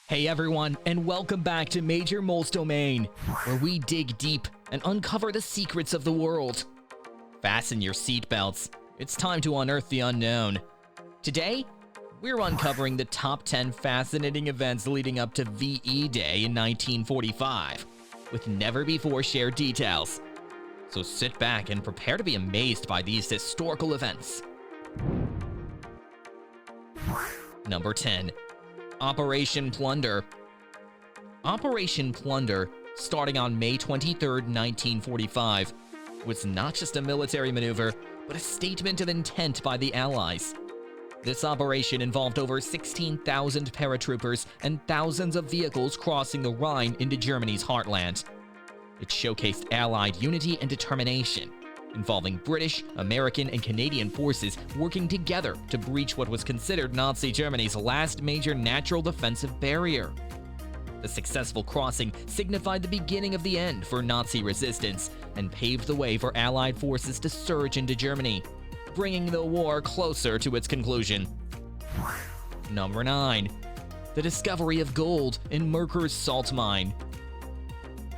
Hey everyone, and welcome back to Major Mole's Domain, where we dig deep and uncover the secrets of the world. Fasten your seatbelts. It's time to unearth the unknown. Today, we're uncovering the top 10 fascinating events leading up to VE Day in 1945, with never-before-shared details. So sit back and prepare to be amazed by these historical events. Number 10. Operation Plunder. Operation Plunder, starting on May 23, 1945, was not just a military maneuver, but a statement of intent by the Allies. This operation involved over 16,000 paratroopers and thousands of vehicles crossing the Rhine into Germany's heartland. It showcased Allied unity and determination, involving British, American, and Canadian forces working together to breach what was considered Nazi Germany's last major natural defensive barrier. The successful crossing signified the beginning of the end for Nazi resistance and paved the way for Allied forces to surge into Germany, bringing the war closer to its conclusion. Number 9. The discovery of gold in Merkur's salt mine.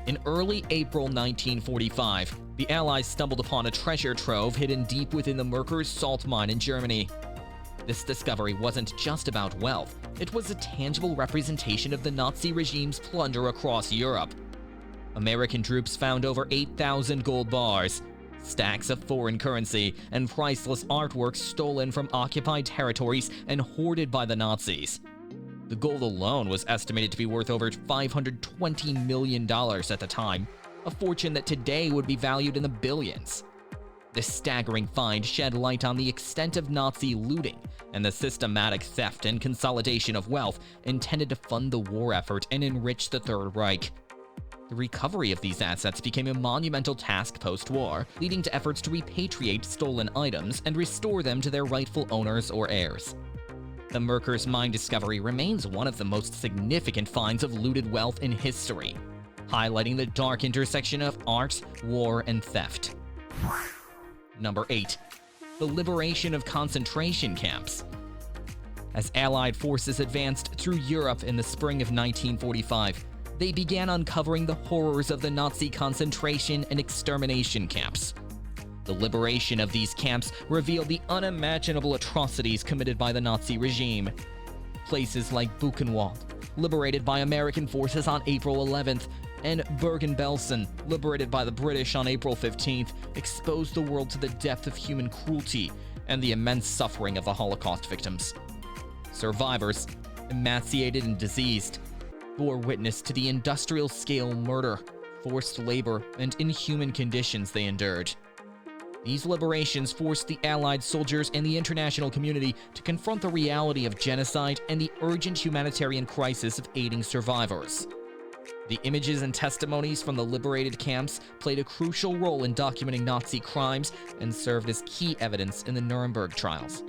In early April 1945, the Allies stumbled upon a treasure trove hidden deep within the Merkur's salt mine in Germany. This discovery wasn't just about wealth, it was a tangible representation of the Nazi regime's plunder across Europe. American troops found over 8,000 gold bars, stacks of foreign currency, and priceless artwork stolen from occupied territories and hoarded by the Nazis. The gold alone was estimated to be worth over $520 million at the time, a fortune that today would be valued in the billions. This staggering find shed light on the extent of Nazi looting and the systematic theft and consolidation of wealth intended to fund the war effort and enrich the Third Reich. The recovery of these assets became a monumental task post-war, leading to efforts to repatriate stolen items and restore them to their rightful owners or heirs. The Merkur's mine discovery remains one of the most significant finds of looted wealth in history, highlighting the dark intersection of art, war, and theft. Number 8. The liberation of concentration camps. As Allied forces advanced through Europe in the spring of 1945, they began uncovering the horrors of the Nazi concentration and extermination camps. The liberation of these camps revealed the unimaginable atrocities committed by the Nazi regime. Places like Buchenwald, liberated by American forces on April 11th, and Bergen-Belsen, liberated by the British on April 15th, exposed the world to the depth of human cruelty and the immense suffering of the Holocaust victims. Survivors, emaciated and diseased, bore witness to the industrial-scale murder, forced labor, and inhuman conditions they endured. These liberations forced the Allied soldiers and the international community to confront the reality of genocide and the urgent humanitarian crisis of aiding survivors. The images and testimonies from the liberated camps played a crucial role in documenting Nazi crimes and served as key evidence in the Nuremberg trials.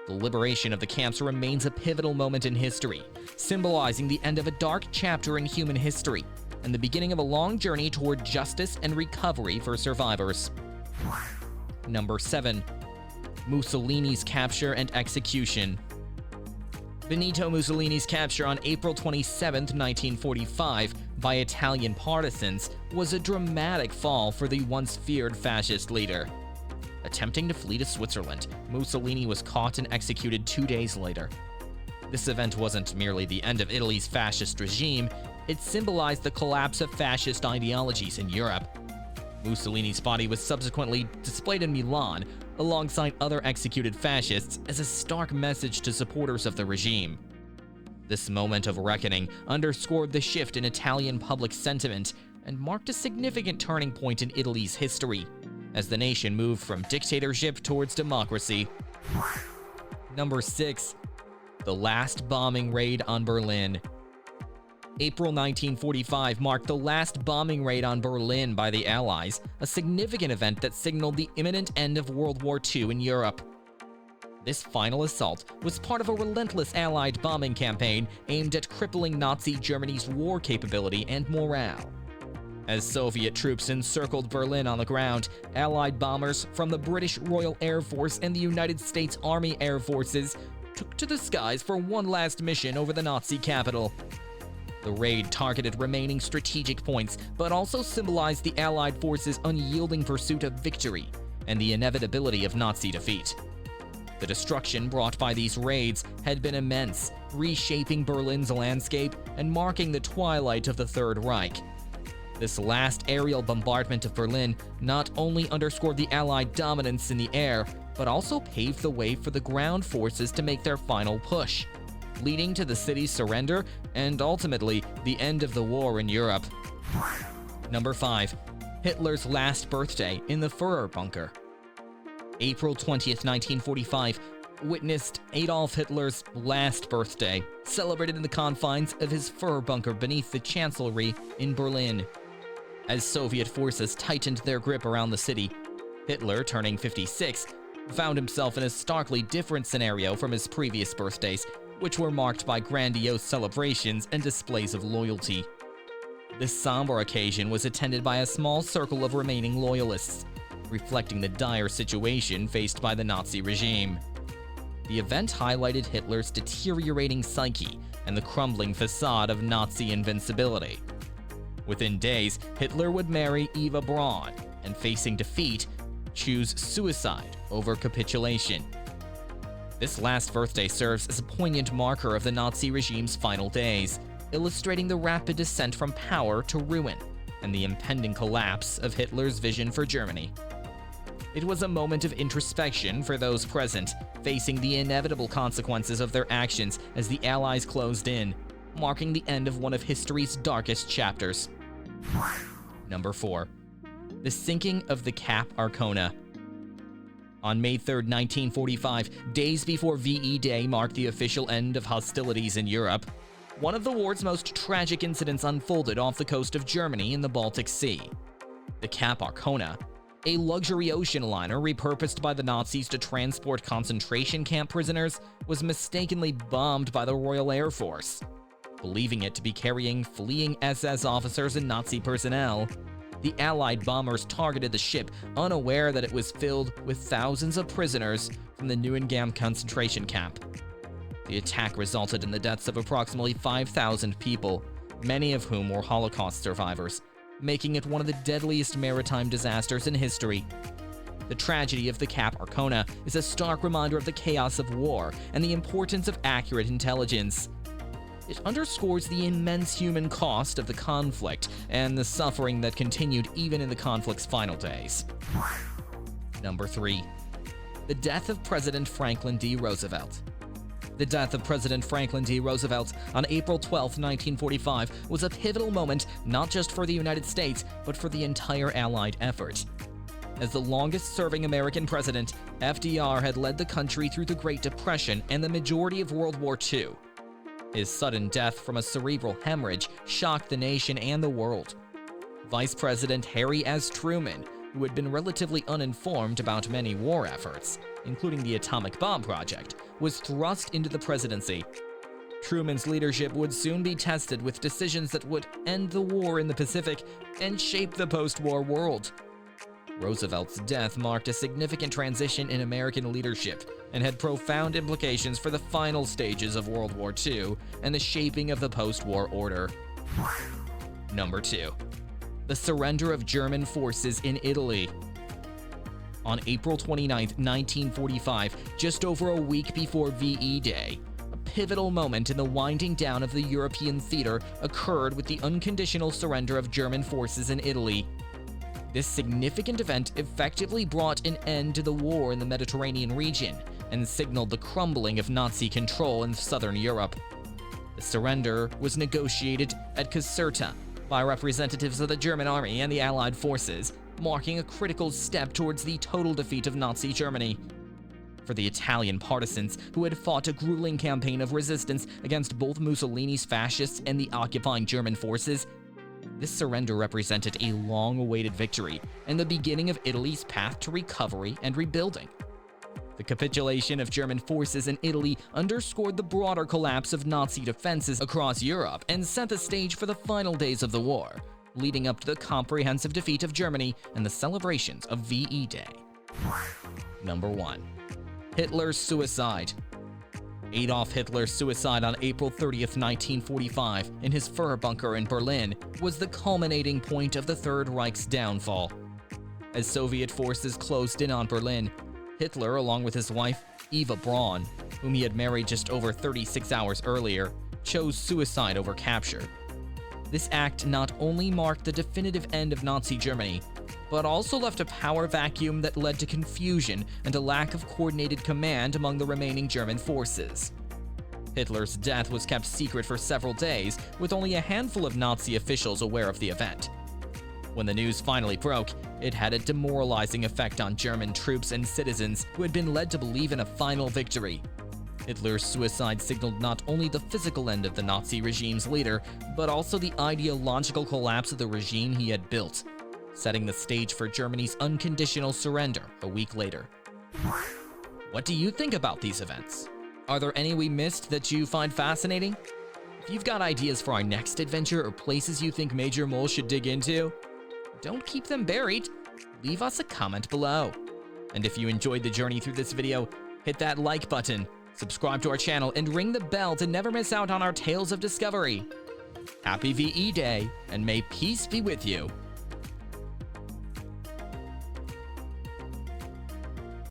The liberation of the camps remains a pivotal moment in history, symbolizing the end of a dark chapter in human history and the beginning of a long journey toward justice and recovery for survivors. Number 7. Mussolini's capture and execution. Benito Mussolini's capture on April 27, 1945, by Italian partisans was a dramatic fall for the once feared fascist leader. Attempting to flee to Switzerland, Mussolini was caught and executed 2 days later. This event wasn't merely the end of Italy's fascist regime, it symbolized the collapse of fascist ideologies in Europe. Mussolini's body was subsequently displayed in Milan alongside other executed fascists as a stark message to supporters of the regime. This moment of reckoning underscored the shift in Italian public sentiment and marked a significant turning point in Italy's history as the nation moved from dictatorship towards democracy. Number 6. The last bombing raid on Berlin. April 1945 marked the last bombing raid on Berlin by the Allies, a significant event that signaled the imminent end of World War II in Europe. This final assault was part of a relentless Allied bombing campaign aimed at crippling Nazi Germany's war capability and morale. As Soviet troops encircled Berlin on the ground, Allied bombers from the British Royal Air Force and the United States Army Air Forces took to the skies for one last mission over the Nazi capital. The raid targeted remaining strategic points, but also symbolized the Allied forces' unyielding pursuit of victory and the inevitability of Nazi defeat. The destruction brought by these raids had been immense, reshaping Berlin's landscape and marking the twilight of the Third Reich. This last aerial bombardment of Berlin not only underscored the Allied dominance in the air, but also paved the way for the ground forces to make their final push, leading to the city's surrender and ultimately the end of the war in Europe. Number 5. Hitler's last birthday in the Führer bunker. April 20th, 1945 witnessed Adolf Hitler's last birthday, celebrated in the confines of his Führer bunker beneath the Chancellery in Berlin. As Soviet forces tightened their grip around the city, Hitler, turning 56, found himself in a starkly different scenario from his previous birthdays, which were marked by grandiose celebrations and displays of loyalty. This somber occasion was attended by a small circle of remaining loyalists, reflecting the dire situation faced by the Nazi regime. The event highlighted Hitler's deteriorating psyche and the crumbling facade of Nazi invincibility. Within days, Hitler would marry Eva Braun and, facing defeat, choose suicide over capitulation. This last birthday serves as a poignant marker of the Nazi regime's final days, illustrating the rapid descent from power to ruin and the impending collapse of Hitler's vision for Germany. It was a moment of introspection for those present, facing the inevitable consequences of their actions as the Allies closed in, marking the end of one of history's darkest chapters. Number 4. The sinking of the Cap Arona. On May 3, 1945, days before VE Day marked the official end of hostilities in Europe, one of the war's most tragic incidents unfolded off the coast of Germany in the Baltic Sea. The Cap Arona, a luxury ocean liner repurposed by the Nazis to transport concentration camp prisoners, was mistakenly bombed by the Royal Air Force. Believing it to be carrying fleeing SS officers and Nazi personnel, the Allied bombers targeted the ship, unaware that it was filled with thousands of prisoners from the Neuengamme concentration camp. The attack resulted in the deaths of approximately 5,000 people, many of whom were Holocaust survivors, making it one of the deadliest maritime disasters in history. The tragedy of the Cap Arona is a stark reminder of the chaos of war and the importance of accurate intelligence. It underscores the immense human cost of the conflict and the suffering that continued even in the conflict's final days. Number 3. The death of President Franklin D Roosevelt. The death of President Franklin D Roosevelt on April 12, 1945 was a pivotal moment not just for the United States, but for the entire Allied effort. As the longest-serving American president, FDR had led the country through the Great Depression and the majority of World War II. His sudden death from a cerebral hemorrhage shocked the nation and the world. Vice President Harry S. Truman, who had been relatively uninformed about many war efforts, including the atomic bomb project, was thrust into the presidency. Truman's leadership would soon be tested with decisions that would end the war in the Pacific and shape the post-war world. Roosevelt's death marked a significant transition in American leadership and had profound implications for the final stages of World War II and the shaping of the post-war order. Number 2. The surrender of German forces in Italy. On April 29, 1945, just over a week before VE Day, a pivotal moment in the winding down of the European theater occurred with the unconditional surrender of German forces in Italy. This significant event effectively brought an end to the war in the Mediterranean region and signaled the crumbling of Nazi control in southern Europe. The surrender was negotiated at Caserta by representatives of the German army and the Allied forces, marking a critical step towards the total defeat of Nazi Germany. For the Italian partisans who had fought a grueling campaign of resistance against both Mussolini's fascists and the occupying German forces, this surrender represented a long-awaited victory and the beginning of Italy's path to recovery and rebuilding. The capitulation of German forces in Italy underscored the broader collapse of Nazi defenses across Europe and set the stage for the final days of the war, leading up to the comprehensive defeat of Germany and the celebrations of VE Day. Number 1. Hitler's suicide. Adolf Hitler's suicide on April 30th, 1945, in his Fuhrer bunker in Berlin, was the culminating point of the Third Reich's downfall. As Soviet forces closed in on Berlin, Hitler, along with his wife, Eva Braun, whom he had married just over 36 hours earlier, chose suicide over capture. This act not only marked the definitive end of Nazi Germany, but also left a power vacuum that led to confusion and a lack of coordinated command among the remaining German forces. Hitler's death was kept secret for several days, with only a handful of Nazi officials aware of the event. When the news finally broke, it had a demoralizing effect on German troops and citizens who had been led to believe in a final victory. Hitler's suicide signaled not only the physical end of the Nazi regime's leader, but also the ideological collapse of the regime he had built, setting the stage for Germany's unconditional surrender a week later. What do you think about these events? Are there any we missed that you find fascinating? If you've got ideas for our next adventure or places you think Major Mole should dig into, don't keep them buried. Leave us a comment below. And if you enjoyed the journey through this video, hit that like button, subscribe to our channel, and ring the bell to never miss out on our Tales of Discovery. Happy VE Day, and may peace be with you.